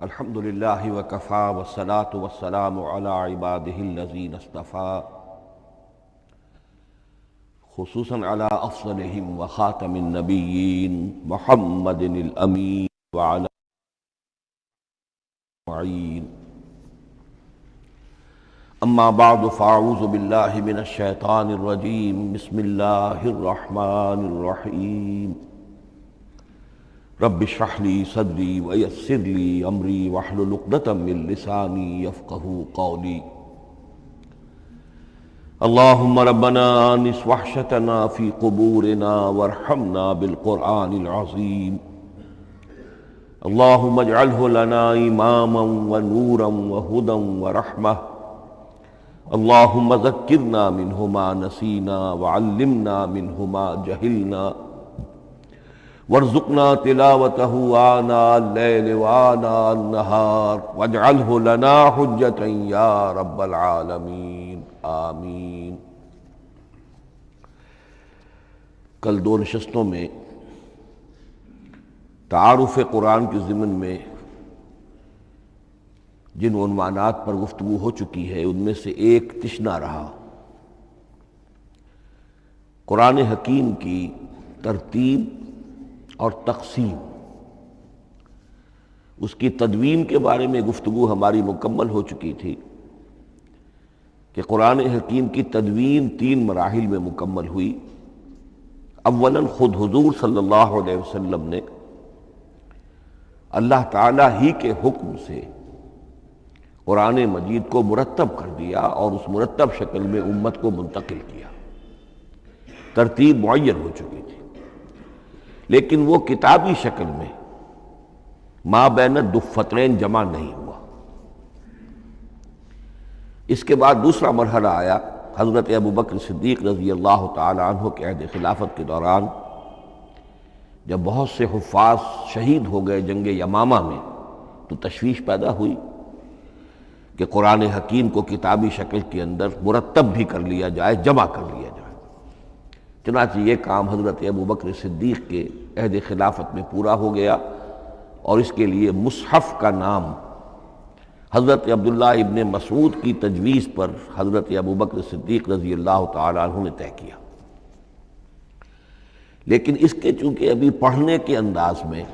الحمد للہ وکفیٰ والصلاة والسلام علی عبادہ الذین اصطفیٰ خصوصاً علی افضلہم وخاتم النبیین محمد الامین وعلی معین اما بعد فاعوذ باللہ من الشیطان الرجیم بسم اللہ الرحمن الرحیم رب اشرح لی صدری ویسر لی امری واحلل عقدۃ من لسانی یفقہوا قولی اللہم ربنا آنس وحشتنا فی قبورنا وارحمنا بالقرآن العظیم اللہم اجعلہ لنا اماما ونورا وہدا ورحمہ اللہم ذکرنا منہ ما نسینا وعلمنا منہ ما جہلنا وارزقنا تلاوته آناء الليل وآناء النهار واجعله لنا حجة يا رب العالمین آمین۔ کل دو نشستوں میں تعارف قرآن کے ضمن میں جن عنوانات پر گفتگو ہو چکی ہے ان میں سے ایک تشنا رہا قرآن حکیم کی ترتیب اور تقسیم، اس کی تدوین کے بارے میں گفتگو ہماری مکمل ہو چکی تھی کہ قرآن حکیم کی تدوین 3 مراحل میں مکمل ہوئی۔ اولاً خود حضور صلی اللہ علیہ وسلم نے اللہ تعالیٰ ہی کے حکم سے قرآن مجید کو مرتب کر دیا اور اس مرتب شکل میں امت کو منتقل کیا، ترتیب معین ہو چکی تھی، لیکن وہ کتابی شکل میں ما بین الدفترین جمع نہیں ہوا۔ اس کے بعد دوسرا مرحلہ آیا حضرت ابوبکر صدیق رضی اللہ تعالی عنہ کے عہد خلافت کے دوران، جب بہت سے حفاظ شہید ہو گئے جنگ یمامہ میں، تو تشویش پیدا ہوئی کہ قرآن حکیم کو کتابی شکل کے اندر مرتب بھی کر لیا جائے، جمع کر لیا جائے۔ چنانچہ یہ کام حضرت ابوبکر صدیق کے عہد خلافت میں پورا ہو گیا، اور اس کے لیے مصحف کا نام حضرت عبداللہ ابن مسعود کی تجویز پر حضرت ابوبکر صدیق رضی اللہ تعالی عنہ نے طے کیا۔ لیکن اس کے چونکہ ابھی پڑھنے کے انداز میں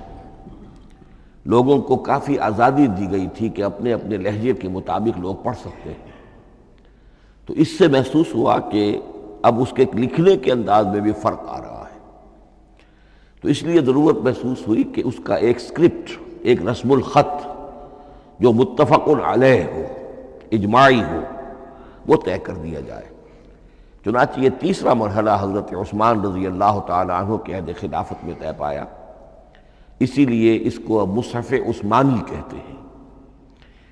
لوگوں کو کافی آزادی دی گئی تھی کہ اپنے اپنے لہجے کے مطابق لوگ پڑھ سکتے ہیں، تو اس سے محسوس ہوا کہ اب اس کے لکھنے کے انداز میں بھی فرق آ رہا ہے، تو اس لیے ضرورت محسوس ہوئی کہ اس کا ایک اسکرپٹ، ایک رسم الخط جو متفق علیہ ہو، اجماعی ہو، وہ طے کر دیا جائے۔ چنانچہ یہ تیسرا مرحلہ حضرت عثمان رضی اللہ تعالی عنہ کے عہد خلافت میں طے پایا، اسی لیے اس کو اب مصحف عثمانی کہتے ہیں،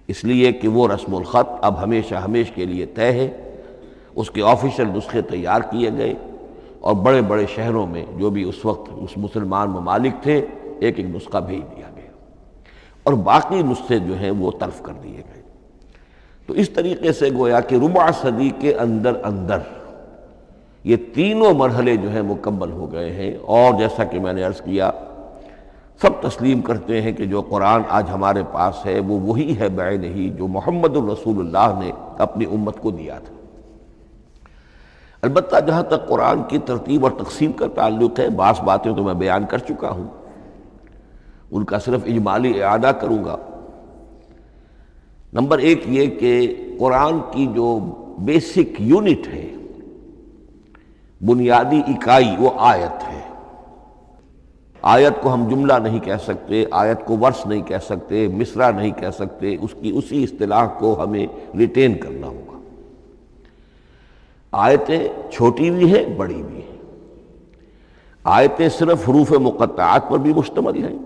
اس لیے کہ وہ رسم الخط اب ہمیشہ ہمیش کے لیے طے ہے۔ اس کے آفیشل نسخے تیار کیے گئے، اور بڑے بڑے شہروں میں جو بھی اس وقت اس مسلمان ممالک تھے ایک ایک نسخہ بھیج دیا گیا، اور باقی نسخے جو ہیں وہ طرف کر دیے گئے۔ تو اس طریقے سے گویا کہ ربع صدی کے اندر اندر یہ تینوں مرحلے جو ہیں مکمل ہو گئے ہیں، اور جیسا کہ میں نے عرض کیا، سب تسلیم کرتے ہیں کہ جو قرآن آج ہمارے پاس ہے وہ وہی ہے بعینہ ہی جو محمد الرسول اللہ نے اپنی امت کو دیا تھا۔ البتہ جہاں تک قرآن کی ترتیب اور تقسیم کا تعلق ہے، بعض باتیں تو میں بیان کر چکا ہوں، ان کا صرف اجمالی اعادہ کروں گا۔ نمبر 1 یہ کہ قرآن کی جو بیسک یونٹ ہے، بنیادی اکائی، وہ آیت ہے۔ آیت کو ہم جملہ نہیں کہہ سکتے، آیت کو ورس نہیں کہہ سکتے، مصرع نہیں کہہ سکتے، اس کی اسی اصطلاح کو ہمیں ریٹین کرنا ہوگا۔ آیتیں چھوٹی بھی ہیں، بڑی بھی ہیں۔ آیتیں صرف حروف مقطعات پر بھی مشتمل ہیں،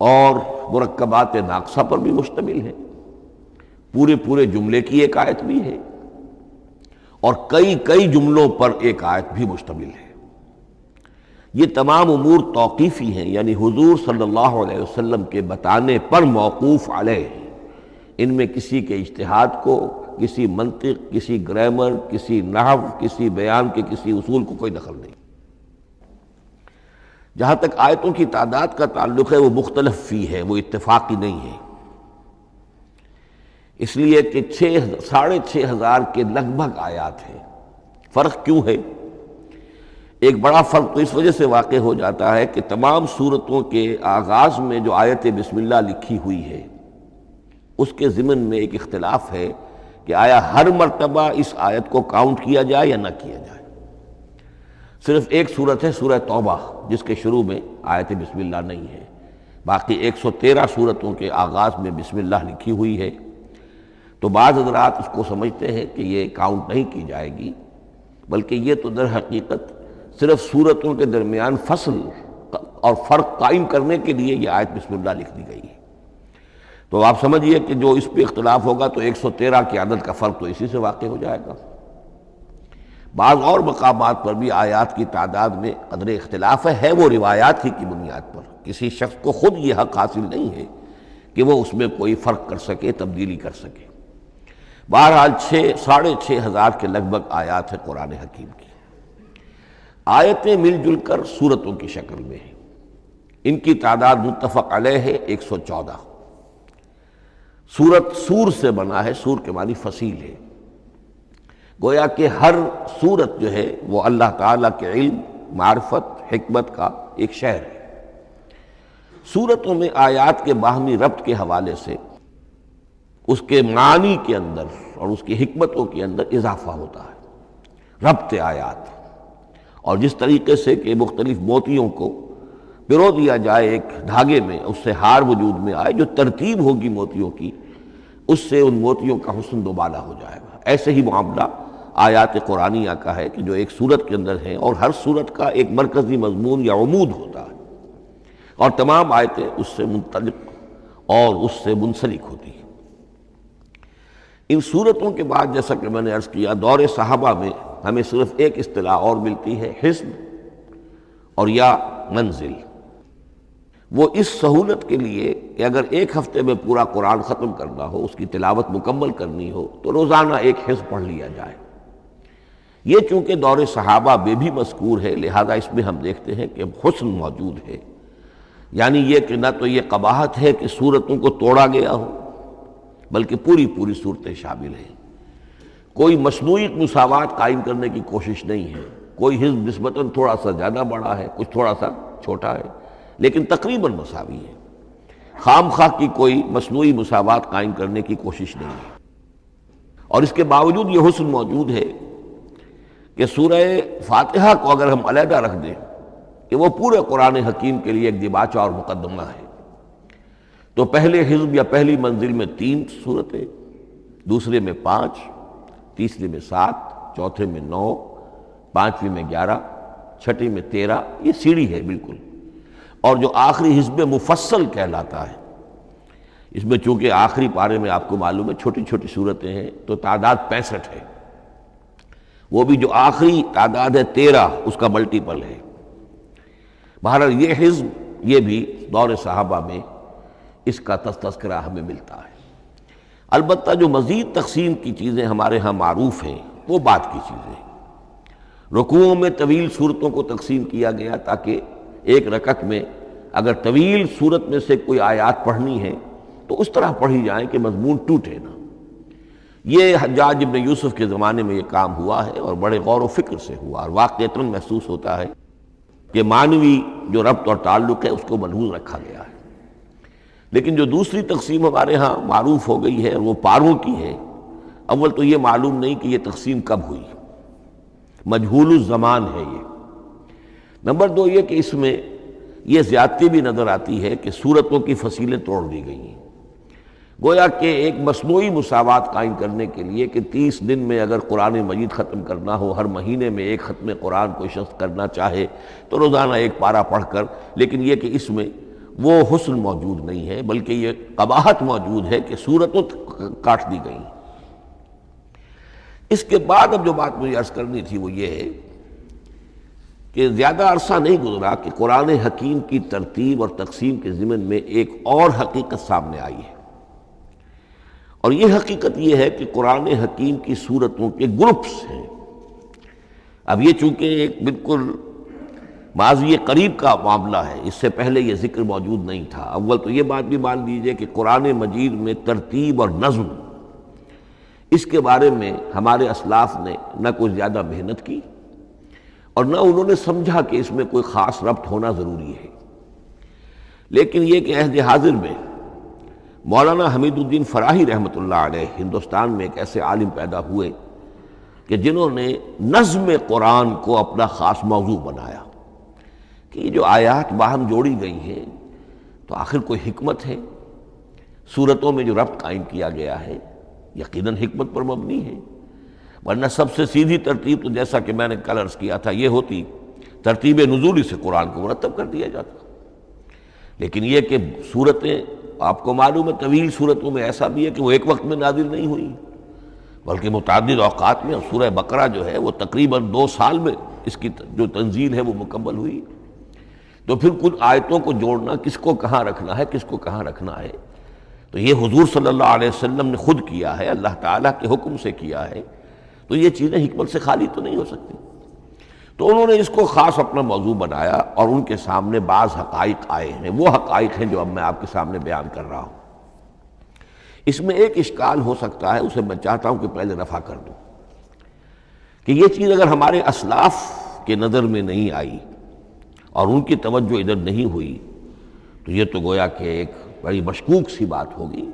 اور مرکبات ناقصہ پر بھی مشتمل ہیں، پورے جملے کی ایک آیت بھی ہے، اور کئی جملوں پر ایک آیت بھی مشتمل ہے۔ یہ تمام امور توقیفی ہیں، یعنی حضور صلی اللہ علیہ وسلم کے بتانے پر موقوف علیہ ہیں۔ ان میں کسی کے اجتہاد کو، کسی منطق، کسی گرامر، کسی نحو، کسی بیان کے کسی اصول کو کوئی دخل نہیں۔ جہاں تک آیتوں کی تعداد کا تعلق ہے وہ مختلف فی ہے، وہ اتفاقی نہیں ہے، اس لیے کہ 6,500 کے لگ بھگ آیات ہیں۔ فرق کیوں ہے؟ ایک بڑا فرق تو اس وجہ سے واقع ہو جاتا ہے کہ تمام سورتوں کے آغاز میں جو آیت بسم اللہ لکھی ہوئی ہے اس کے ضمن میں ایک اختلاف ہے کہ آیا ہر مرتبہ اس آیت کو کاؤنٹ کیا جائے یا نہ کیا جائے۔ صرف ایک سورت ہے سورہ توبہ جس کے شروع میں آیت بسم اللہ نہیں ہے، باقی 113 سورتوں کے آغاز میں بسم اللہ لکھی ہوئی ہے۔ تو بعض حضرات اس کو سمجھتے ہیں کہ یہ کاؤنٹ نہیں کی جائے گی، بلکہ یہ تو در حقیقت صرف سورتوں کے درمیان فصل اور فرق قائم کرنے کے لیے یہ آیت بسم اللہ لکھ دی گئی ہے۔ تو آپ سمجھیے کہ جو اس پہ اختلاف ہوگا تو 113 کی عدد کا فرق تو اسی سے واقع ہو جائے گا۔ بعض اور مقامات پر بھی آیات کی تعداد میں قدر اختلاف ہے وہ روایات ہی کی بنیاد پر، کسی شخص کو خود یہ حق حاصل نہیں ہے کہ وہ اس میں کوئی فرق کر سکے، تبدیلی کر سکے۔ بہرحال 6,500 کے لگ بھگ آیات ہیں قرآن حکیم کی۔ آیتیں مل جل کر سورتوں کی شکل میں ہیں، ان کی تعداد متفق علیہ ہے 114۔ سورت سور سے بنا ہے، سور کے معنی فصیل ہے، گویا کہ ہر سورت جو ہے وہ اللہ تعالیٰ کے علم، معرفت، حکمت کا ایک شہر ہے۔ سورتوں میں آیات کے باہمی ربط کے حوالے سے اس کے معنی کے اندر اور اس کی حکمتوں کے اندر اضافہ ہوتا ہے، ربط آیات۔ اور جس طریقے سے کہ مختلف موتیوں کو پرو دیا جائے ایک دھاگے میں، اس سے ہار وجود میں آئے، جو ترتیب ہوگی موتیوں کی اس سے ان موتیوں کا حسن دوبالا ہو جائے گا۔ ایسے ہی معاملہ آیات قرآنیہ کا ہے کہ جو ایک سورت کے اندر ہیں اور ہر سورت کا ایک مرکزی مضمون یا عمود ہوتا ہے، اور تمام آیتیں اس سے منطلق اور اس سے منسلک ہوتی ہیں۔ ان سورتوں کے بعد جیسا کہ میں نے عرض کیا، دور صحابہ میں ہمیں صرف ایک اصطلاح اور ملتی ہے، حزب اور یا منزل۔ وہ اس سہولت کے لیے کہ اگر ایک ہفتے میں پورا قرآن ختم کرنا ہو، اس کی تلاوت مکمل کرنی ہو تو روزانہ ایک حزب پڑھ لیا جائے۔ یہ چونکہ دور صحابہ میں بھی مذکور ہے، لہذا اس میں ہم دیکھتے ہیں کہ حسن موجود ہے، یعنی یہ کہ نہ تو یہ قباحت ہے کہ سورتوں کو توڑا گیا ہو، بلکہ پوری صورتیں شامل ہیں۔ کوئی مصنوعی مساوات قائم کرنے کی کوشش نہیں ہے، کوئی حزب نسبتاً تھوڑا سا زیادہ بڑا ہے، کچھ تھوڑا سا چھوٹا ہے، لیکن تقریباً مساوی ہے۔ خام خواہ کی کوئی مصنوعی مساوات قائم کرنے کی کوشش نہیں ہے۔ اور اس کے باوجود یہ حسن موجود ہے کہ سورہ فاتحہ کو اگر ہم علیحدہ رکھ دیں کہ وہ پورے قرآن حکیم کے لیے ایک دباچہ اور مقدمہ ہے، تو پہلے حزب یا پہلی منزل میں 3 سورتیں، دوسرے میں 5، تیسرے میں 7، چوتھے میں 9، پانچویں میں 11، چھٹی میں 13، یہ سیڑھی ہے بالکل۔ اور جو آخری حزب مفصل کہلاتا ہے، اس میں چونکہ آخری پارے میں آپ کو معلوم ہے چھوٹی چھوٹی سورتیں ہیں تو تعداد 65 ہے، وہ بھی جو آخری تعداد ہے 13 اس کا ملٹیپل ہے۔ بہرحال یہ حزب یہ بھی دور صحابہ میں اس کا تذکرہ ہمیں ملتا ہے۔ البتہ جو مزید تقسیم کی چیزیں ہمارے ہاں معروف ہیں وہ بات کی چیزیں ہیں۔ رکوعوں میں طویل صورتوں کو تقسیم کیا گیا تاکہ ایک رکعت میں اگر طویل صورت میں سے کوئی آیات پڑھنی ہے تو اس طرح پڑھی جائیں کہ مضمون ٹوٹے نہ۔ یہ حجاج ابن یوسف کے زمانے میں یہ کام ہوا ہے اور بڑے غور و فکر سے ہوا، اور واقعتاً محسوس ہوتا ہے کہ معنوی جو ربط اور تعلق ہے اس کو ملحوظ رکھا گیا ہے۔ لیکن جو دوسری تقسیم ہمارے ہاں معروف ہو گئی ہے وہ پاروں کی ہے، اول تو یہ معلوم نہیں کہ یہ تقسیم کب ہوئی، مجہول الزمان ہے یہ۔ نمبر 2 یہ کہ اس میں یہ زیادتی بھی نظر آتی ہے کہ سورتوں کی فصیلیں توڑ دی گئی ہیں، گویا کہ ایک مصنوعی مساوات قائم کرنے کے لیے کہ 30 دن میں اگر قرآن مجید ختم کرنا ہو، ہر مہینے میں ایک ختم قرآن کوئی شخص کرنا چاہے تو روزانہ ایک پارہ پڑھ کر، لیکن یہ کہ اس میں وہ حسن موجود نہیں ہے، بلکہ یہ قباحت موجود ہے کہ سورتوں کاٹ دی گئی۔ اس کے بعد اب جو بات مجھے عرض کرنی تھی وہ یہ ہے کہ زیادہ عرصہ نہیں گزرا کہ قرآن حکیم کی ترتیب اور تقسیم کے ضمن میں ایک اور حقیقت سامنے آئی ہے، اور یہ حقیقت یہ ہے کہ قرآن حکیم کی سورتوں کے گروپس ہیں۔ اب یہ چونکہ ایک بالکل ماضی قریب کا معاملہ ہے، اس سے پہلے یہ ذکر موجود نہیں تھا۔ اول تو یہ بات بھی مان لیجئے کہ قرآن مجید میں ترتیب اور نظم، اس کے بارے میں ہمارے اسلاف نے نہ کوئی زیادہ محنت کی اور نہ انہوں نے سمجھا کہ اس میں کوئی خاص ربط ہونا ضروری ہے۔ لیکن یہ کہ عہد حاضر میں مولانا حمید الدین فراہی رحمۃ اللہ علیہ ہندوستان میں ایک ایسے عالم پیدا ہوئے کہ جنہوں نے نظم قرآن کو اپنا خاص موضوع بنایا کہ یہ جو آیات باہم جوڑی گئی ہیں تو آخر کوئی حکمت ہے، سورتوں میں جو ربط قائم کیا گیا ہے یقیناً حکمت پر مبنی ہے، ورنہ سب سے سیدھی ترتیب تو جیسا کہ میں نے کل عرض کیا تھا یہ ہوتی، ترتیب نزولی سے قرآن کو مرتب کر دیا جاتا۔ لیکن یہ کہ سورتیں آپ کو معلوم ہے طویل سورتوں میں ایسا بھی ہے کہ وہ ایک وقت میں نازل نہیں ہوئی بلکہ متعدد اوقات میں، اور سورہ بقرہ جو ہے وہ تقریباً 2 سال میں اس کی جو تنزیل ہے وہ مکمل ہوئی۔ تو پھر کچھ آیتوں کو جوڑنا، کس کو کہاں رکھنا ہے، کس کو کہاں رکھنا ہے، تو یہ حضور صلی اللہ علیہ وسلم نے خود کیا ہے، اللہ تعالیٰ کے حکم سے کیا ہے، تو یہ چیزیں حکمت سے خالی تو نہیں ہو سکتی۔ تو انہوں نے اس کو خاص اپنا موضوع بنایا اور ان کے سامنے بعض حقائق آئے ہیں، وہ حقائق ہیں جو اب میں آپ کے سامنے بیان کر رہا ہوں۔ اس میں ایک اشکال ہو سکتا ہے، اسے میں چاہتا ہوں کہ پہلے رفع کر دوں کہ یہ چیز اگر ہمارے اسلاف کے نظر میں نہیں آئی اور ان کی توجہ ادھر نہیں ہوئی تو یہ تو گویا کہ ایک بڑی مشکوک سی بات ہوگی۔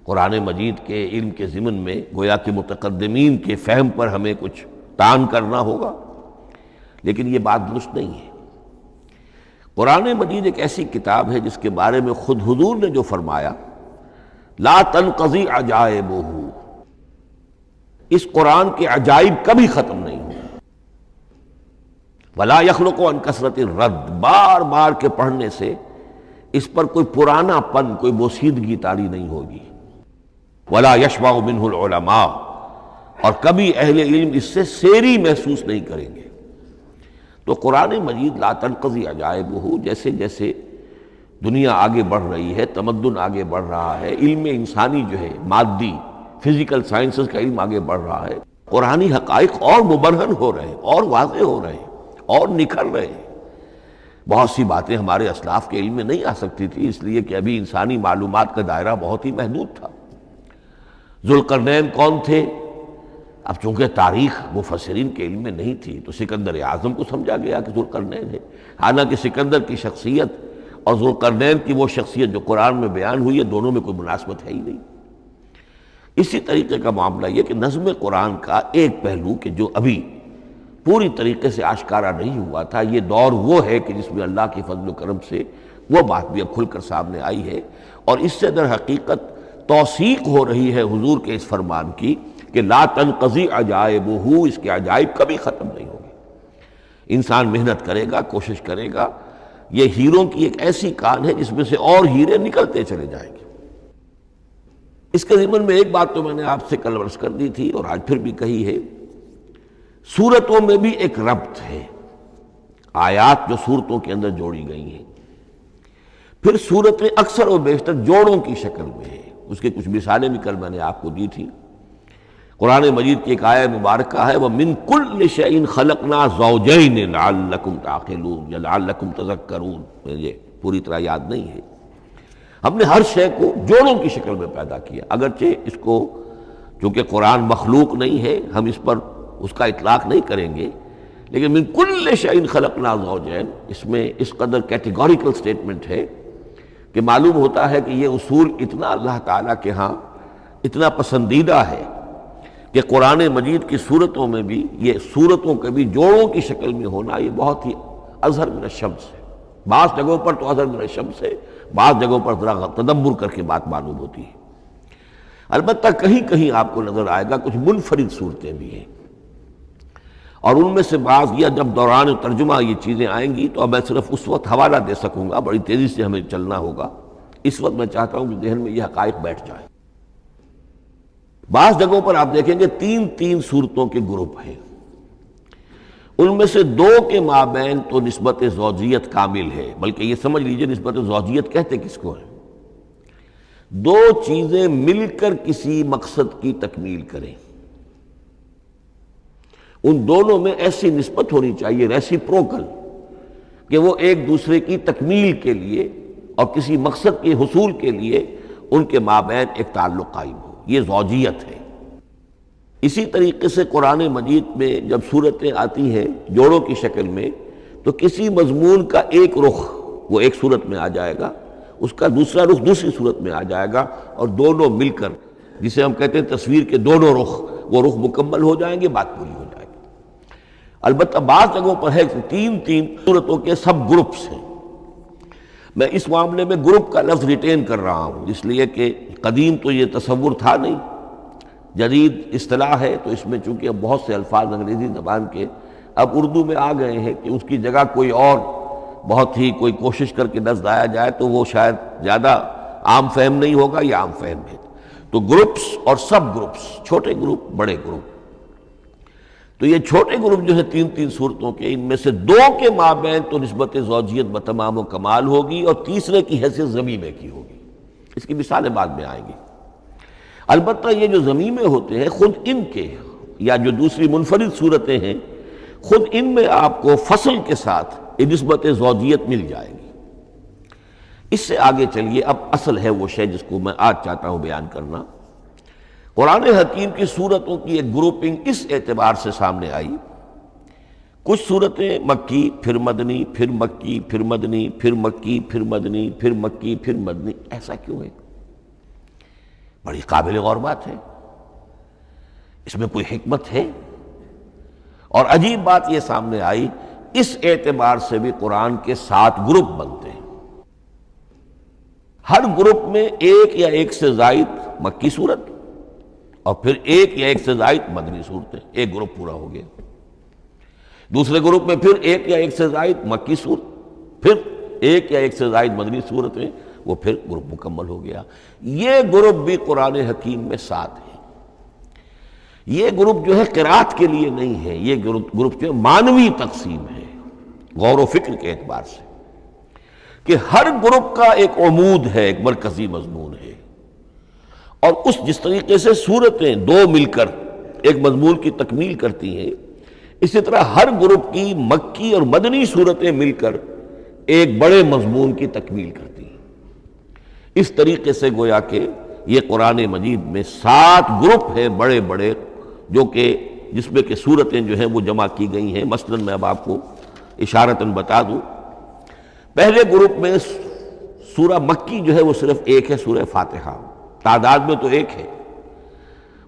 قرآن مجید کے علم کے ضمن میں گویا کہ متقدمین کے فہم پر ہمیں کچھ تان کرنا ہوگا، لیکن یہ بات درست نہیں ہے۔ قرآن مجید ایک ایسی کتاب ہے جس کے بارے میں خود حضور نے جو فرمایا لا تنقضی عجائبہ، اس قرآن کے عجائب کبھی ختم نہیں ہوں، ولا یخلق عن کثرت الرد، بار بار کے پڑھنے سے اس پر کوئی پرانا پن، کوئی بوسیدگی طاری نہیں ہوگی، ولا یشبع منہ العلماء، اور کبھی اہل علم اس سے سیری محسوس نہیں کریں گے۔ تو قرآن مجید لا تنقضی عجائبہ، جیسے جیسے دنیا آگے بڑھ رہی ہے، تمدن آگے بڑھ رہا ہے، علم انسانی جو ہے مادی فزیکل سائنسز کا علم آگے بڑھ رہا ہے، قرآنی حقائق اور مبرہن ہو رہے ہیں اور واضح ہو رہے ہیں اور نکھر رہے ہیں۔ بہت سی باتیں ہمارے اسلاف کے علم میں نہیں آ سکتی تھی، اس لیے کہ ابھی انسانی معلومات کا دائرہ بہت ہی محدود تھا۔ ذوالقرنین کون تھے؟ اب چونکہ تاریخ مفسرین کے علم میں نہیں تھی تو سکندر اعظم کو سمجھا گیا کہ ذوالقرنین ہے، حالانکہ سکندر کی شخصیت اور ذوالقرنین کی وہ شخصیت جو قرآن میں بیان ہوئی ہے دونوں میں کوئی مناسبت ہے ہی نہیں۔ اسی طریقے کا معاملہ یہ کہ نظم قرآن کا ایک پہلو کہ جو ابھی پوری طریقے سے آشکارا نہیں ہوا تھا، یہ دور وہ ہے کہ جس میں اللہ کی فضل و کرم سے وہ بات بھی اب کھل کر سامنے آئی ہے، اور اس سے در حقیقت توثیق ہو رہی ہے حضور کے اس فرمان کی کہ لا تنقضی عجائبہ، اس کے عجائب کبھی ختم نہیں ہوں گے۔ انسان محنت کرے گا، کوشش کرے گا، یہ ہیروں کی ایک ایسی کان ہے جس میں سے اور ہیرے نکلتے چلے جائیں گے۔ اس کے ضمن میں ایک بات تو میں نے آپ سے کل عرض کر دی تھی اور آج پھر بھی کہی ہے، سورتوں میں بھی ایک ربط ہے، آیات جو سورتوں کے اندر جوڑی گئی ہیں، پھر سورتیں اکثر و بیشتر جوڑوں کی شکل میں ہیں۔ اس کے کچھ مثالیں بھی کل میں نے آپ کو دی تھی۔ قرآن مجید کی ایک آیت مبارکہ ہے وَمِن كُلِّ شَيْءٍ خَلَقْنَا زَوْجَيْنِ لَعَلَّكُمْ تَعْقِلُونَ یا لَعَلَّكُمْ تَذَكَّرُونَ، مجھے پوری طرح یاد نہیں ہے۔ ہم نے ہر شے کو جوڑوں کی شکل میں پیدا کیا، اگرچہ اس کو چونکہ قرآن مخلوق نہیں ہے ہم اس پر اس کا اطلاق نہیں کریں گے، لیکن من کل شیء خلقنا زوجین، اس میں اس قدر کیٹیگوریکل سٹیٹمنٹ ہے کہ معلوم ہوتا ہے کہ یہ اصول اتنا اللہ تعالیٰ کے ہاں اتنا پسندیدہ ہے کہ قرآن مجید کی صورتوں میں بھی یہ صورتوں کے بھی جوڑوں کی شکل میں ہونا یہ بہت ہی اظہر من الشمس ہے۔ بعض جگہوں پر تو اظہر من الشمس ہے، بعض جگہوں پر ذرا تدبر کر کے بات معلوم ہوتی ہے۔ البتہ کہیں کہیں آپ کو نظر آئے گا کچھ منفرد صورتیں بھی ہیں، اور ان میں سے بعض یا جب دوران ترجمہ یہ چیزیں آئیں گی تو اب میں صرف اس وقت حوالہ دے سکوں گا، بڑی تیزی سے ہمیں چلنا ہوگا۔ اس وقت میں چاہتا ہوں کہ ذہن میں یہ حقائق بیٹھ جائیں۔ بعض جگہوں پر آپ دیکھیں گے تین صورتوں کے گروپ ہیں، ان میں سے 2 کے مابین تو نسبت زوجیت کامل ہے، بلکہ یہ سمجھ لیجئے نسبت زوجیت کہتے کس کو ہے؟ 2 چیزیں مل کر کسی مقصد کی تکمیل کریں، ان دونوں میں ایسی نسبت ہونی چاہیے ریسیپروکل کہ وہ ایک دوسرے کی تکمیل کے لیے اور کسی مقصد کے حصول کے لیے ان کے مابین ایک تعلق قائم ہو، یہ زوجیت ہے۔ اسی طریقے سے قرآن مجید میں جب صورتیں آتی ہیں جوڑوں کی شکل میں، تو کسی مضمون کا ایک رخ وہ ایک صورت میں آ جائے گا، اس کا دوسرا رخ دوسری صورت میں آ جائے گا، اور دونوں مل کر، جسے ہم کہتے ہیں تصویر کے دونوں رخ، وہ رخ مکمل ہو جائیں گے، بات پوری ہو جائے گی۔ البتہ بعض جگہوں پر ہے تین صورتوں کے سب گروپس ہیں۔ میں اس معاملے میں گروپ کا لفظ ریٹین کر رہا ہوں، اس لیے کہ قدیم تو یہ تصور تھا نہیں، جدید اصطلاح ہے، تو اس میں چونکہ اب بہت سے الفاظ انگریزی زبان کے اب اردو میں آ گئے ہیں کہ اس کی جگہ کوئی اور بہت ہی کوئی کوشش کر کے لفظ لایا جائے تو وہ شاید زیادہ عام فہم نہیں ہوگا، یا عام فہم ہے۔ تو گروپس اور سب گروپس، چھوٹے گروپ بڑے گروپ، تو یہ چھوٹے گروپ جو ہے تین صورتوں کے، ان میں سے دو کے مابین تو نسبت زوجیت بتمام و کمال ہوگی، اور تیسرے کی حیثیت ضمیمے کی ہوگی۔ اس کی مثالیں بعد میں آئیں گی۔ البتہ یہ جو ضمیمے ہوتے ہیں خود ان کے، یا جو دوسری منفرد صورتیں ہیں، خود ان میں آپ کو فصل کے ساتھ نسبت زوجیت مل جائے گی۔ اس سے آگے چلیے، اب اصل ہے وہ شے جس کو میں آج چاہتا ہوں بیان کرنا۔ قرآن حکیم کی صورتوں کی ایک گروپنگ اس اعتبار سے سامنے آئی، کچھ صورتیں مکی پھر مدنی، پھر مکی پھر مدنی، پھر مکی پھر مدنی، پھر مکی پھر مدنی۔ ایسا کیوں ہے؟ بڑی قابل غور بات ہے، اس میں کوئی حکمت ہے؟ اور عجیب بات یہ سامنے آئی، اس اعتبار سے بھی قرآن کے 7 گروپ بنتے ہیں۔ ہر گروپ میں ایک یا ایک سے زائد مکی صورت، اور پھر ایک یا ایک سے زائد مدنی صورتیں، ایک گروپ پورا ہو گیا۔ دوسرے گروپ میں پھر ایک یا ایک سے زائد مکی صورت، پھر ایک یا ایک سے زائد مدنی صورتیں، وہ پھر گروپ مکمل ہو گیا۔ یہ گروپ بھی قرآن حکیم میں 7 ہیں۔ یہ گروپ جو ہے قرات کے لیے نہیں ہے، یہ گروپ جو ہے معنوی تقسیم ہے، غور و فکر کے اعتبار سے، کہ ہر گروپ کا ایک عمود ہے، ایک مرکزی مضمون ہے، اور جس طریقے سے صورتیں دو مل کر ایک مضمون کی تکمیل کرتی ہیں، اسی طرح ہر گروپ کی مکی اور مدنی صورتیں مل کر ایک بڑے مضمون کی تکمیل کرتی ہیں۔ اس طریقے سے گویا کہ یہ قرآن مجید میں 7 گروپ ہیں بڑے بڑے، جو کہ جس میں کہ صورتیں جو ہیں وہ جمع کی گئی ہیں۔ مثلاً میں اب آپ کو اشارتاً بتا دوں، پہلے گروپ میں سورہ مکی جو ہے وہ صرف ایک ہے، سورہ فاتحہ، تعداد میں تو ایک ہے،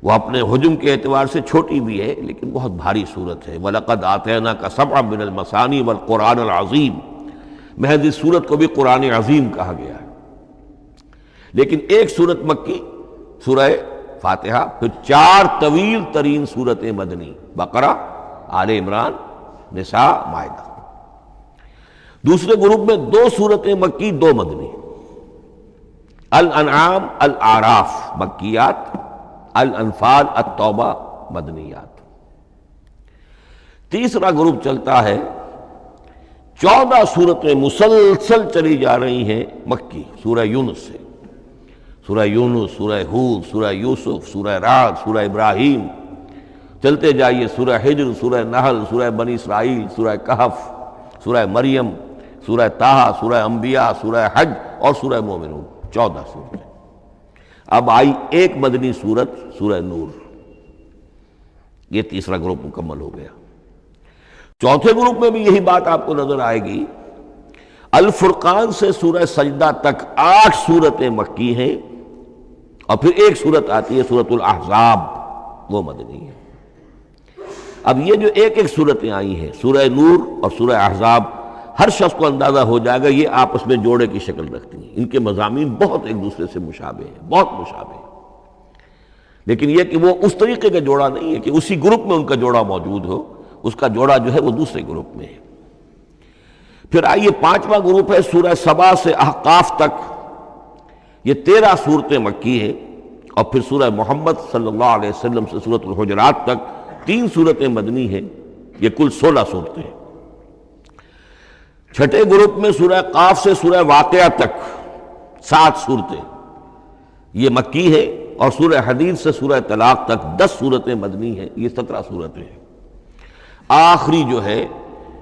وہ اپنے حجم کے اعتبار سے چھوٹی بھی ہے لیکن بہت بھاری صورت ہے۔ وَلَقَدْ آتَيْنَاكَ سَبْعًا مِنَ الْمَثَانِي وَالْقُرْآنَ الْعَظِيمِ، محض اس صورت کو بھی قرآن عظیم کہا گیا ہے۔ لیکن ایک صورت مکی سورہ فاتحہ، پھر 4 طویل ترین صورتیں مدنی، بقرہ، آل عمران، نساء، مائدہ۔ دوسرے گروپ میں 2 صورتیں مکی، 2 مدنی، الانعام، الاعراف مکیات، الانفال، التوبہ مدنیات۔ تیسرا گروپ چلتا ہے، 14 صورتیں مسلسل چلی جا رہی ہیں مکی، سورہ یونس سے، سورہ یونس، سورہ ہود، سورہ یوسف، سورہ رعد، سورہ ابراہیم، چلتے جائیے، سورہ حجر، سورہ نحل، سورہ بنی اسرائیل، سورہ کہف، سورہ مریم، سورہ طٰہٰ، سورہ انبیاء، سورہ حج اور سورہ مومنون، 14 صورتیں۔ اب آئی ایک مدنی صورت، سورہ نور۔ یہ تیسرا گروپ مکمل ہو گیا۔ چوتھے گروپ میں بھی یہی بات آپ کو نظر آئے گی۔ الفرقان سے سورہ سجدہ تک 8 صورتیں مکی ہیں، اور پھر ایک صورت آتی ہے سورۃ الاحزاب، وہ مدنی ہے۔ اب یہ جو ایک ایک صورتیں آئی ہیں، سورہ نور اور سورہ احزاب، ہر شخص کو اندازہ ہو جائے گا یہ آپس میں جوڑے کی شکل رکھتی ہیں، ان کے مضامین بہت ایک دوسرے سے مشابہ ہیں، بہت مشابہ ہیں، لیکن یہ کہ وہ اس طریقے کا جوڑا نہیں ہے کہ اسی گروپ میں ان کا جوڑا موجود ہو، اس کا جوڑا جو ہے وہ دوسرے گروپ میں ہے۔ پھر آئیے 5واں گروپ ہے، سورہ سبا سے احقاف تک، یہ 13 صورتیں مکی ہیں، اور پھر سورہ محمد صلی اللہ علیہ وسلم سے سورۃ الحجرات تک 3 صورتیں مدنی ہیں، یہ کل 16 صورتیں ہیں۔ چھٹے گروپ میں سورہ قاف سے سورہ واقعہ تک 7 صورتیں، یہ مکی ہے، اور سورہ حدید سے سورہ طلاق تک 10 صورتیں مدنی ہیں، یہ 17 صورتیں ہیں۔ آخری جو ہے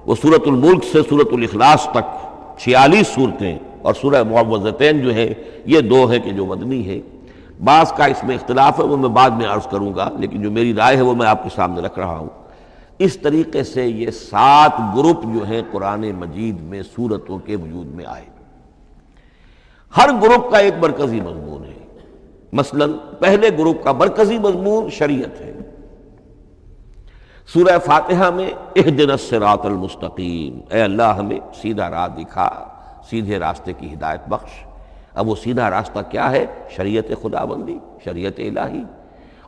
وہ سورۃ الملک سے سورۃ الاخلاص تک 46 صورتیں، اور سورہ معوذتین جو ہے یہ 2 ہے کہ جو مدنی ہے۔ بعض کا اس میں اختلاف ہے، وہ میں بعد میں عرض کروں گا، لیکن جو میری رائے ہے وہ میں آپ کے سامنے رکھ رہا ہوں۔ اس طریقے سے یہ 7 گروپ جو ہیں قرآن مجید میں سورتوں کے وجود میں آئے۔ ہر گروپ کا ایک مرکزی مضمون ہے۔ مثلا پہلے گروپ کا مرکزی مضمون شریعت ہے۔ سورہ فاتحہ میں اہدنا الصراط المستقیم، اے اللہ ہمیں سیدھا راہ دکھا، سیدھے راستے کی ہدایت بخش۔ اب وہ سیدھا راستہ کیا ہے؟ شریعت خداوندی، شریعت الہی،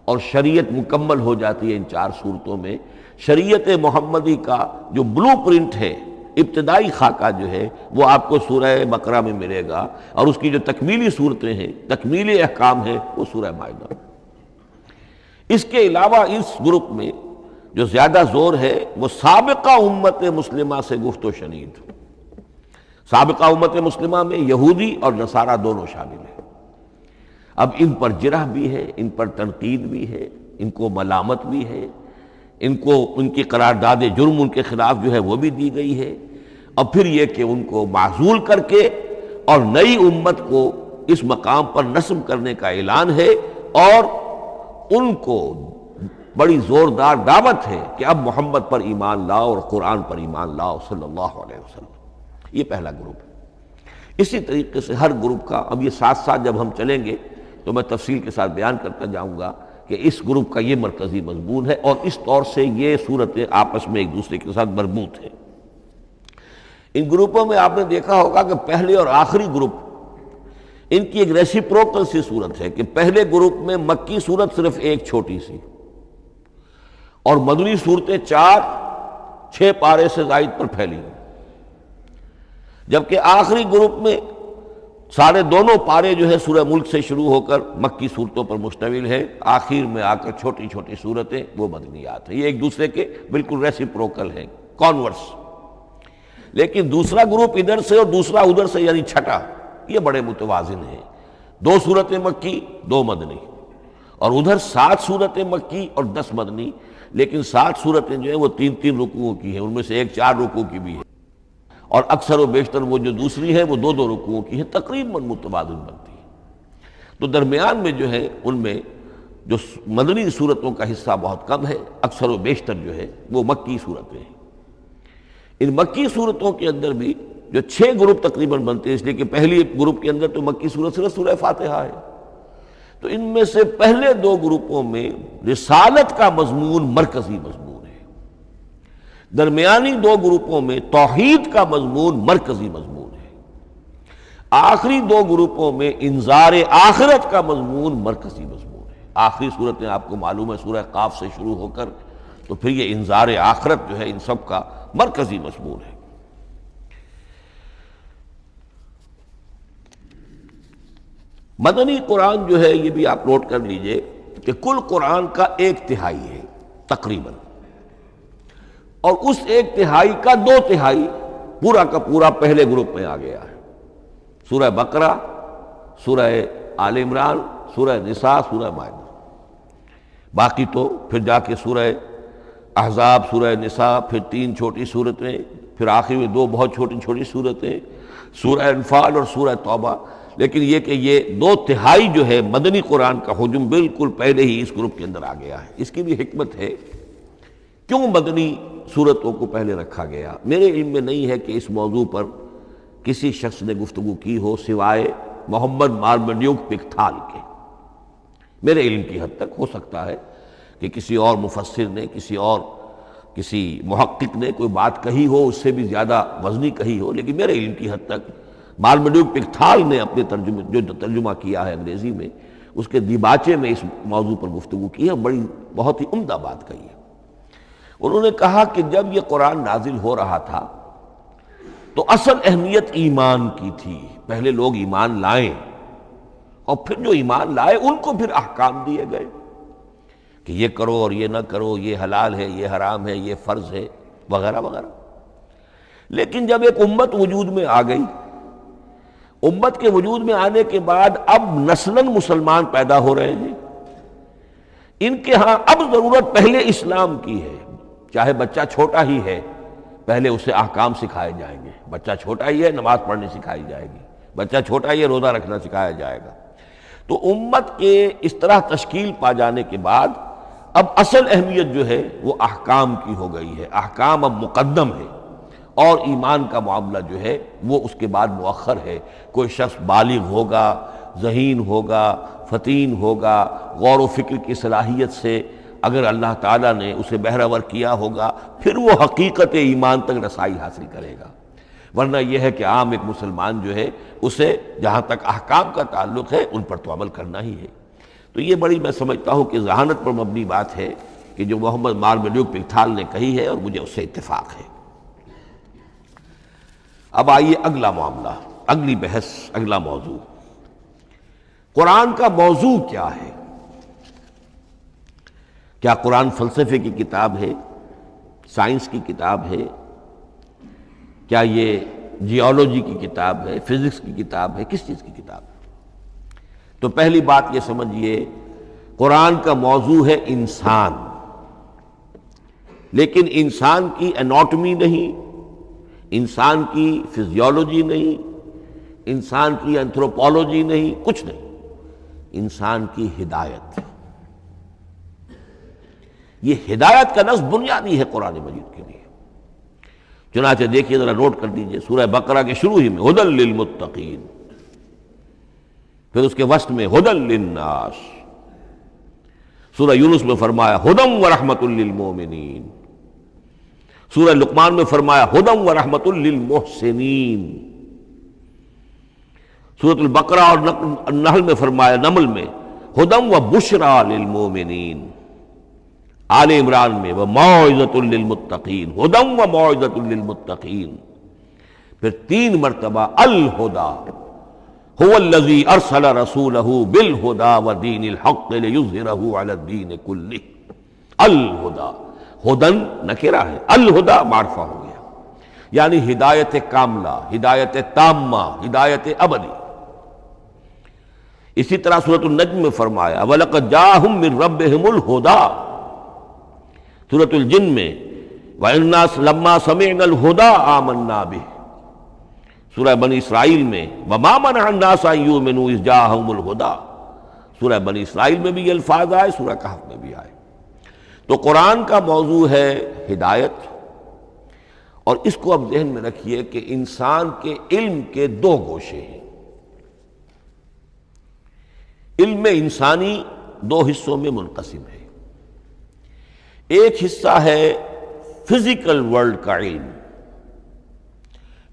اور شریعت مکمل ہو جاتی ہے ان 4 صورتوں میں۔ شریعت محمدی کا جو بلو پرنٹ ہے، ابتدائی خاکہ جو ہے، وہ آپ کو سورہ بقرہ میں ملے گا، اور اس کی جو تکمیلی صورتیں ہیں، تکمیلی احکام ہیں، وہ سورہ مائدہ۔ اس کے علاوہ اس گروپ میں جو زیادہ زور ہے وہ سابقہ امت مسلمہ سے گفت و شنید۔ سابقہ امت مسلمہ میں یہودی اور نصارہ دونوں شامل ہیں۔ اب ان پر جرح بھی ہے، ان پر تنقید بھی ہے، ان کو ملامت بھی ہے، ان کی قرارداد جرم ان کے خلاف جو ہے وہ بھی دی گئی ہے۔ اور پھر یہ کہ ان کو معزول کر کے اور نئی امت کو اس مقام پر نصب کرنے کا اعلان ہے، اور ان کو بڑی زوردار دعوت ہے کہ اب محمد پر ایمان لاؤ اور قرآن پر ایمان لاؤ صلی اللہ علیہ وسلم۔ یہ پہلا گروپ ہے۔ اسی طریقے سے ہر گروپ کا، اب یہ ساتھ ساتھ جب ہم چلیں گے تو میں تفصیل کے ساتھ بیان کرتا جاؤں گا کہ اس گروپ کا یہ مرکزی مضمون ہے، اور اس طور سے یہ صورتیں آپس میں ایک دوسرے کے ساتھ مربوط ہیں۔ ان گروپوں میں آپ نے دیکھا ہوگا کہ پہلے اور آخری گروپ، ان کی ایک ریسیپروکل سی صورت ہے کہ پہلے گروپ میں مکی صورت صرف ایک چھوٹی سی، اور مدنی صورتیں 4-6 پارے سے زائد پر پھیلی ہیں، جبکہ آخری گروپ میں سارے دونوں پارے جو ہے سورہ ملک سے شروع ہو کر مکی صورتوں پر مشتمل ہے، آخر میں آ کر چھوٹی چھوٹی صورتیں وہ مدنیات ہیں۔ یہ ایک دوسرے کے بالکل ریسیپروکل ہیں، کانورس۔ لیکن دوسرا گروپ ادھر سے اور دوسرا ادھر سے، یعنی چھٹا، یہ بڑے متوازن ہیں۔ 2 صورتیں مکی، 2 مدنی، اور ادھر 7 صورتیں مکی اور 10 مدنی، لیکن 7 صورتیں جو ہیں وہ 3 رکوعوں کی ہیں، ان میں سے ایک 4 رکوع کی بھی ہے، اور اکثر و بیشتر وہ جو دوسری ہے وہ 2 رکوعوں کی ہے، تقریباً متوازن بنتی ہے۔ تو درمیان میں جو ہے ان میں جو مدنی صورتوں کا حصہ بہت کم ہے، اکثر و بیشتر جو ہے وہ مکی صورتیں ہیں۔ ان مکی صورتوں کے اندر بھی جو 6 گروپ تقریباً بنتے ہیں، اس لیے کہ پہلی گروپ کے اندر تو مکی صورت صرف سورہ فاتحہ ہے، تو ان میں سے پہلے 2 گروپوں میں رسالت کا مضمون مرکزی مضمون ہے، درمیانی 2 گروپوں میں توحید کا مضمون مرکزی مضمون ہے، آخری 2 گروپوں میں انذار آخرت کا مضمون مرکزی مضمون ہے۔ آخری صورتیں آپ کو معلوم ہے سورہ قاف سے شروع ہو کر، تو پھر یہ انذار آخرت جو ہے ان سب کا مرکزی مضمون ہے۔ مدنی قرآن جو ہے یہ بھی آپ نوٹ کر لیجئے کہ کل قرآن کا 1/3 ہے تقریباً، اور اس 1/3 کا 2/3 پورا کا پورا پہلے گروپ میں آ گیا ہے۔ سورہ بقرہ، سورہ آل عمران، سورہ نساء، سورہ مائدہ۔ باقی تو پھر جا کے سورہ احزاب، سورہ نساء، پھر 3 چھوٹی صورتیں، پھر آخر میں 2 بہت چھوٹی چھوٹی صورتیں، سورہ انفال اور سورہ توبہ۔ لیکن یہ کہ یہ 2/3 جو ہے مدنی قرآن کا حجم بالکل پہلے ہی اس گروپ کے اندر آ گیا ہے۔ اس کی بھی حکمت ہے، کیوں مدنی صورتوں کو پہلے رکھا گیا؟ میرے علم میں نہیں ہے کہ اس موضوع پر کسی شخص نے گفتگو کی ہو سوائے محمد مارمڈیوک پکتھال کے۔ میرے علم کی حد تک ہو سکتا ہے کہ کسی اور مفسر نے، کسی محقق نے کوئی بات کہی ہو اس سے بھی زیادہ وزنی کہی ہو، لیکن میرے علم کی حد تک مارمڈیوک پکتھال نے اپنے ترجمہ کیا ہے انگریزی میں، اس کے دیباچے میں اس موضوع پر گفتگو کی ہے، بہت ہی عمدہ بات کہی ہے۔ انہوں نے کہا کہ جب یہ قرآن نازل ہو رہا تھا تو اصل اہمیت ایمان کی تھی، پہلے لوگ ایمان لائیں، اور پھر جو ایمان لائے ان کو پھر احکام دیے گئے کہ یہ کرو اور یہ نہ کرو، یہ حلال ہے، یہ حرام ہے، یہ فرض ہے، وغیرہ وغیرہ۔ لیکن جب ایک امت وجود میں آ گئی، امت کے وجود میں آنے کے بعد اب نسلاً مسلمان پیدا ہو رہے ہیں، ان کے ہاں اب ضرورت پہلے اسلام کی ہے، چاہے بچہ چھوٹا ہی ہے، پہلے اسے احکام سکھائے جائیں گے. بچہ چھوٹا ہی ہے، نماز پڑھنی سکھائی جائے گی. بچہ چھوٹا ہی ہے، روزہ رکھنا سکھایا جائے گا. تو امت کے اس طرح تشکیل پا جانے کے بعد اب اصل اہمیت جو ہے وہ احکام کی ہو گئی ہے. احکام اب مقدم ہے، اور ایمان کا معاملہ جو ہے وہ اس کے بعد مؤخر ہے. کوئی شخص بالغ ہوگا، ذہین ہوگا، فطین ہوگا، غور و فکر کی صلاحیت سے اگر اللہ تعالیٰ نے اسے بہرور کیا ہوگا، پھر وہ حقیقت ایمان تک رسائی حاصل کرے گا. ورنہ یہ ہے کہ عام ایک مسلمان جو ہے اسے جہاں تک احکام کا تعلق ہے ان پر تو عمل کرنا ہی ہے. تو یہ بڑی میں سمجھتا ہوں کہ ذہانت پر مبنی بات ہے کہ جو محمد مارمیلیوک پکتھال نے کہی ہے، اور مجھے اس سے اتفاق ہے. اب آئیے اگلا معاملہ، اگلی بحث، اگلا موضوع. قرآن کا موضوع کیا ہے؟ کیا قرآن فلسفے کی کتاب ہے، سائنس کی کتاب ہے؟ کیا یہ جیولوجی کی کتاب ہے، فزکس کی کتاب ہے، کس چیز کی کتاب ہے؟ تو پہلی بات یہ سمجھیے، قرآن کا موضوع ہے انسان. لیکن انسان کی اناٹمی نہیں، انسان کی فزیولوجی نہیں، انسان کی اینتھروپولوجی نہیں، کچھ نہیں. انسان کی ہدایت. یہ ہدایت کا لفظ بنیادی ہے قرآن مجید کے لیے. چنانچہ دیکھیے، ذرا نوٹ کر دیجئے، سورہ بقرہ کے شروع ہی میں ہدی للمتقین، پھر اس کے وسط میں ہدی للناس. سورہ یونس میں فرمایا ہدی ورحمۃ للمؤمنین. سورہ لقمان میں فرمایا ہدی ورحمۃ للمحسنین. سورۃ البقرہ اور النحل میں فرمایا، نمل میں ہدی وبشریٰ للمؤمنین. آل عمران میں وموعظۃ للمتقین، ہدی وموعظۃ للمتقین. پھر 3 مرتبہ الہدیٰ هو الذی ارسل رسولہ بالہدیٰ ودین الحق لیظہرہ علی الدین کلہ. الہدیٰ، ہدن نکرہ ہے، الہدیٰ معرفہ ہو گیا، یعنی ہدایت کاملہ، ہدایت تامہ، ہدایت ابدی. اسی طرح سورۃ النجم میں فرمایا وَلَقَدْ جَاءَهُم مِّن رَّبِّهِمُ الْهُدَىٰ. سورۃ الجن میں وَإِنَّا لَمَّا سَمِعْنَا الْهُدَىٰ آمَنَّا بِهِ. سورہ بنی اسرائیل میں وَمَا مَنَعَ النَّاسَ أَن يُؤْمِنُوا إِذْ جَاءَهُمُ الْهُدَىٰ. سورہ بنی اسرائیل میں بھی یہ الفاظ آئے، سورہ کہف میں بھی آئے. تو قرآن کا موضوع ہے ہدایت. اور اس کو اب ذہن میں رکھیے کہ انسان کے علم کے 2 گوشے ہیں. علم انسانی 2 حصوں میں منقسم ہے. ایک حصہ ہے فزیکل ورلڈ کا علم،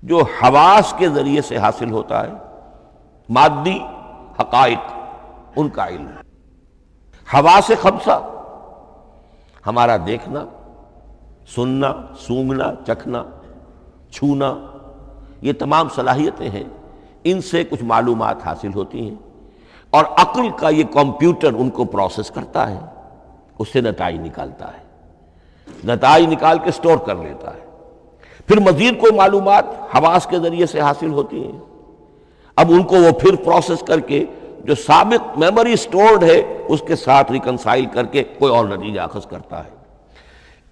جو حواس کے ذریعے سے حاصل ہوتا ہے، مادی حقائق ان کا علم. حواس 5 ہمارا دیکھنا، سننا، سونگھنا، چکھنا، چھونا، یہ تمام صلاحیتیں ہیں. ان سے کچھ معلومات حاصل ہوتی ہیں، اور عقل کا یہ کمپیوٹر ان کو پروسیس کرتا ہے، اس سے نتائج نکالتا ہے، نتائج نکال کے سٹور کر لیتا ہے. پھر مزید کوئی معلومات حواس کے ذریعے سے حاصل ہوتی ہیں. اب ان کو وہ پھر پروسیس کر کے جو سابق میموری سٹورڈ ہے اس کے ساتھ ریکنسائل کر کے کوئی اور نتیجہ اخذ کرتا ہے.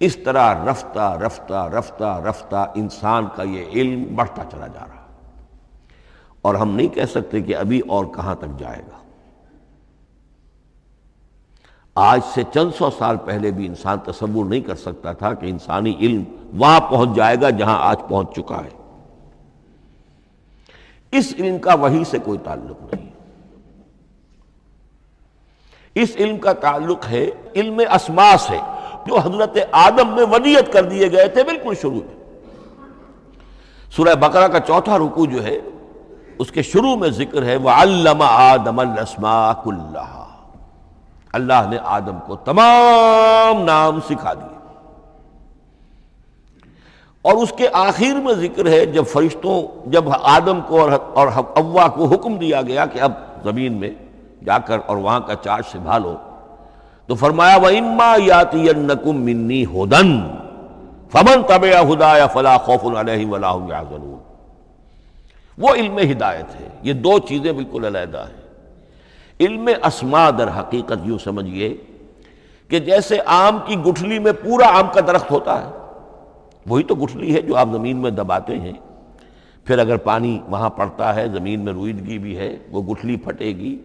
اس طرح رفتہ رفتہ رفتہ رفتہ انسان کا یہ علم بڑھتا چلا جا رہا، اور ہم نہیں کہہ سکتے کہ ابھی اور کہاں تک جائے گا. آج سے چند 100 سال پہلے بھی انسان تصور نہیں کر سکتا تھا کہ انسانی علم وہاں پہنچ جائے گا جہاں آج پہنچ چکا ہے. اس علم کا وحی سے کوئی تعلق نہیں. اس علم کا تعلق ہے علم اسماء سے، جو حضرت آدم میں ودیعت کر دیے گئے تھے بالکل شروع میں. سورہ بقرہ کا 4تھا رکوع جو ہے اس کے شروع میں ذکر ہے وَعَلَّمَ آدَمَ الْأَسْمَاءَ كُلَّهَا. اللہ نے آدم کو تمام نام سکھا دیے. اور اس کے آخر میں ذکر ہے جب فرشتوں، جب آدم کو اور حوا کو حکم دیا گیا کہ اب زمین میں جا کر اور وہاں کا چارج سنبھالو، تو فرمایا وَإِمَّا يَأْتِيَنَّكُم مِّنِّي هُدًى فَمَن تَبِعَ هُدَايَ فَلَا خَوْفٌ عَلَيْهِمْ وَلَا هُمْ يَحْزَنُونَ. وہ علم ہدایت ہے. یہ 2 چیزیں بالکل علیحدہ ہیں. علم اسماء در حقیقت یوں سمجھیے کہ جیسے آم کی گٹھلی میں پورا آم کا درخت ہوتا ہے، وہی تو گٹھلی ہے جو آپ زمین میں دباتے ہیں، پھر اگر پانی وہاں پڑتا ہے، زمین میں روئیدگی بھی ہے، وہ گٹھلی پھٹے گی،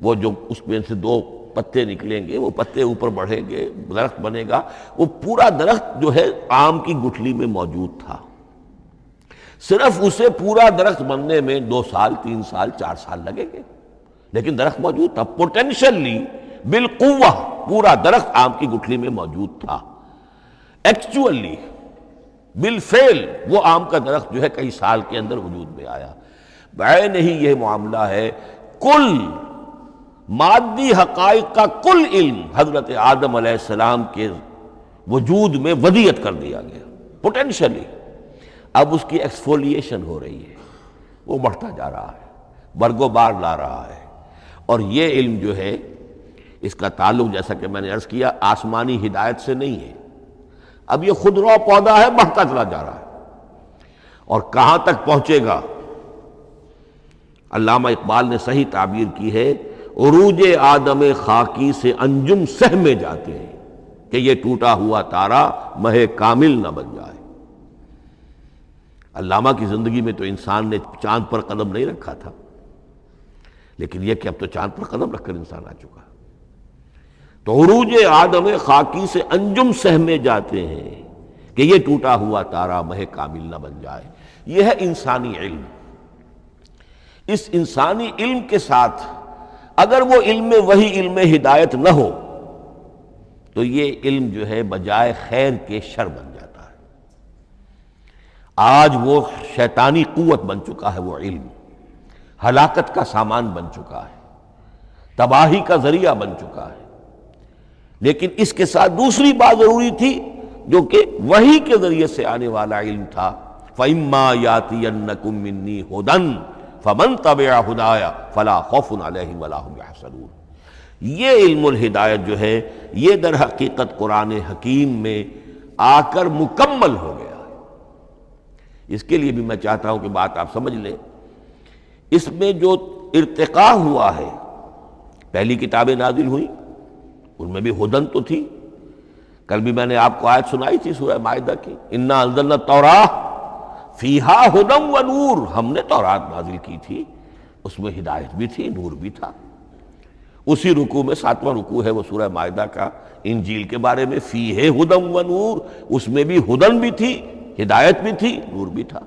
وہ جو اس میں سے دو پتے نکلیں گے، وہ پتے اوپر بڑھیں گے، درخت بنے گا۔ وہ پورا درخت جو ہے آم کی گٹھلی میں موجود تھا، صرف اسے پورا درخت بننے میں 2 سال 3 سال 4 سال لگیں گے، لیکن درخت موجود تھا، پوٹینشلی بالقوہ پورا درخت آم کی گٹھلی میں موجود تھا۔ ایکچولی بالفعل وہ آم کا درخت جو ہے کئی سال کے اندر وجود میں آیا۔ بعین ہی یہ معاملہ ہے، کل مادی حقائق کا کل علم حضرت آدم علیہ السلام کے وجود میں ودیعت کر دیا گیا پوٹینشلی۔ اب اس کی ایکسفولیشن ہو رہی ہے، وہ بڑھتا جا رہا ہے، برگ و بار لا رہا ہے۔ اور یہ علم جو ہے اس کا تعلق، جیسا کہ میں نے عرض کیا، آسمانی ہدایت سے نہیں ہے، اب یہ خود رو پودا ہے، بڑھتا چلا جا رہا ہے، اور کہاں تک پہنچے گا؟ علامہ اقبال نے صحیح تعبیر کی ہے، عروج آدم خاکی سے انجم سہمے جاتے ہیں کہ یہ ٹوٹا ہوا تارا مہ کامل نہ بن جائے۔ علامہ کی زندگی میں تو انسان نے چاند پر قدم نہیں رکھا تھا، لیکن یہ کہ اب تو چاند پر قدم رکھ کر انسان آ چکا۔ تو عروج آدم خاکی سے انجم سہمے جاتے ہیں کہ یہ ٹوٹا ہوا تارا مہ کامل نہ بن جائے۔ یہ ہے انسانی علم۔ اس انسانی علم کے ساتھ اگر وہ علم وہی علم ہدایت نہ ہو تو یہ علم جو ہے بجائے خیر کے شر بن جاتا ہے۔ آج وہ شیطانی قوت بن چکا ہے، وہ علم ہلاکت کا سامان بن چکا ہے، تباہی کا ذریعہ بن چکا ہے۔ لیکن اس کے ساتھ دوسری بات ضروری تھی جو کہ وحی کے ذریعے سے آنے والا علم تھا، فَإِمَّا يَأْتِيَنَّكُم مِّنِّي هُدًى فَمَن تَبِعَ هُدَايَ فَلَا خَوْفٌ عَلَيْهِمْ وَلَا هُمْ يَحْزَنُونَ۔ یہ علم الہدایت جو ہے یہ در حقیقت قرآن حکیم میں آ کر مکمل ہو گیا ہے۔ اس کے لیے بھی میں چاہتا ہوں کہ بات آپ سمجھ لیں، اس میں جو ارتقاء ہوا ہے، پہلی کتابیں نازل ہوئیں ان میں بھی ہدن تو تھی، کل بھی میں نے آپ کو آیت سنائی تھی سورہ مائدہ کی، انا انزلنا التوراۃ فیہا ھدی و نور، ہم نے تورات نازل کی تھی، اس میں ہدایت بھی تھی، نور بھی تھا۔ اسی رکوع میں 7واں رکوع ہے وہ سورہ مائدہ کا، انجیل کے بارے میں، فیہ ھدی و نور، اس میں بھی ہدن بھی تھی، ہدایت بھی تھی، نور بھی تھا۔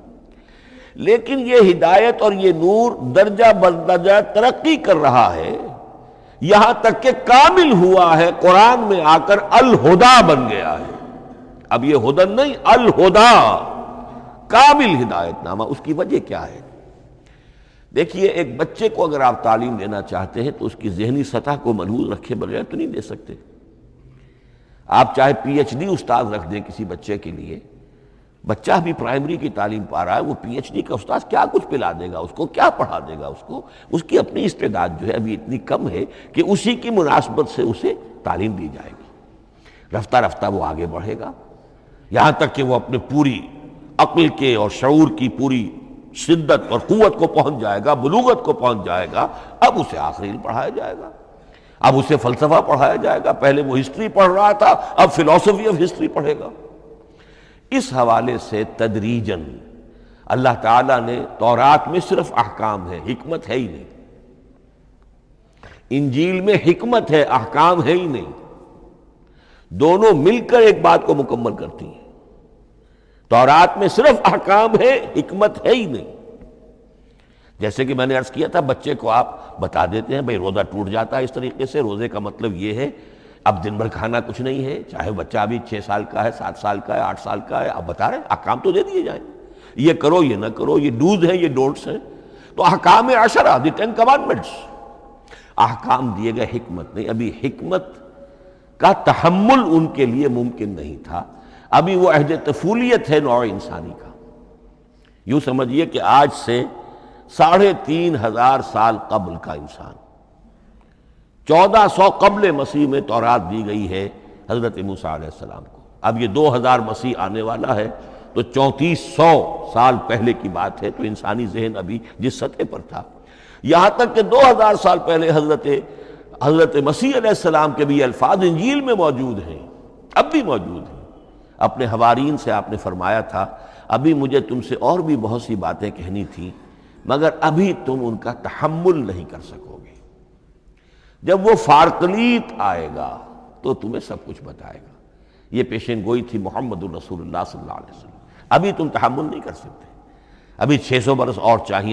لیکن یہ ہدایت اور یہ نور درجہ بدرجہ ترقی کر رہا ہے، یہاں تک کہ کامل ہوا ہے، قرآن میں آ کر الہدا بن گیا ہے۔ اب یہ ہدن نہیں، الہدا، کامل ہدایت نامہ۔ اس کی وجہ کیا ہے؟ دیکھیے، ایک بچے کو اگر آپ تعلیم دینا چاہتے ہیں تو اس کی ذہنی سطح کو ملحوظ رکھے بغیر تو نہیں دے سکتے۔ آپ چاہے پی ایچ ڈی استاد رکھ دیں کسی بچے کے لیے، بچہ بھی پرائمری کی تعلیم پا رہا ہے، وہ پی ایچ ڈی کا استاذ کیا کچھ پلا دے گا اس کو، کیا پڑھا دے گا اس کو؟ اس کی اپنی استعداد جو ہے ابھی اتنی کم ہے کہ اسی کی مناسبت سے اسے تعلیم دی جائے گی، رفتہ رفتہ وہ آگے بڑھے گا، یہاں تک کہ وہ اپنے پوری عقل کے اور شعور کی پوری شدت اور قوت کو پہنچ جائے گا، بلوغت کو پہنچ جائے گا۔ اب اسے آخری علم پڑھایا جائے گا، اب اسے فلسفہ پڑھایا جائے گا، پہلے وہ ہسٹری پڑھ رہا تھا، اب فلسفی آف ہسٹری پڑھے گا۔ اس حوالے سے تدریجاً اللہ تعالیٰ نے تورات میں صرف احکام ہے، حکمت ہے ہی نہیں، انجیل میں حکمت ہے، احکام ہے ہی نہیں، دونوں مل کر ایک بات کو مکمل کرتی ہیں۔ تورات میں صرف احکام ہے، حکمت ہے ہی نہیں۔ جیسے کہ میں نے عرض کیا تھا، بچے کو آپ بتا دیتے ہیں بھئی روزہ ٹوٹ جاتا ہے اس طریقے سے، روزے کا مطلب یہ ہے اب دن بھر کھانا کچھ نہیں ہے، چاہے بچہ ابھی 6 سال کا ہے، 7 سال کا ہے، 8 سال کا ہے، آپ بتا رہے ہیں احکام تو دے دیے جائیں، یہ کرو یہ نہ کرو، یہ ڈوز ہیں یہ ڈونٹس ہیں، تو احکام 10، دی 10 کمانڈمنٹس، احکام دیے گئے، حکمت نہیں۔ ابھی حکمت کا تحمل ان کے لیے ممکن نہیں تھا، ابھی وہ عہد طفولیت ہے نوع انسانی کا۔ یوں سمجھیے کہ آج سے 3500 سال قبل کا انسان، 1400 قبل مسیح میں تورات دی گئی ہے حضرت موسیٰ علیہ السلام کو۔ اب یہ 2000 مسیح آنے والا ہے تو 3400 سال پہلے کی بات ہے، تو انسانی ذہن ابھی جس سطح پر تھا، یہاں تک کہ 2000 سال پہلے حضرت مسیح علیہ السلام کے بھی الفاظ انجیل میں موجود ہیں، اب بھی موجود ہیں۔ اپنے حوارین سے آپ نے فرمایا تھا ابھی مجھے تم سے اور بھی بہت سی باتیں کہنی تھیں مگر ابھی تم ان کا تحمل نہیں کر سکو گے، جب وہ فارقلیت آئے گا تو تمہیں سب کچھ بتائے گا۔ یہ پیشین گوئی تھی محمد الرسول اللہ صلی اللہ علیہ وسلم۔ ابھی تم تحمل نہیں کر سکتے، ابھی 600 برس اور چاہیے۔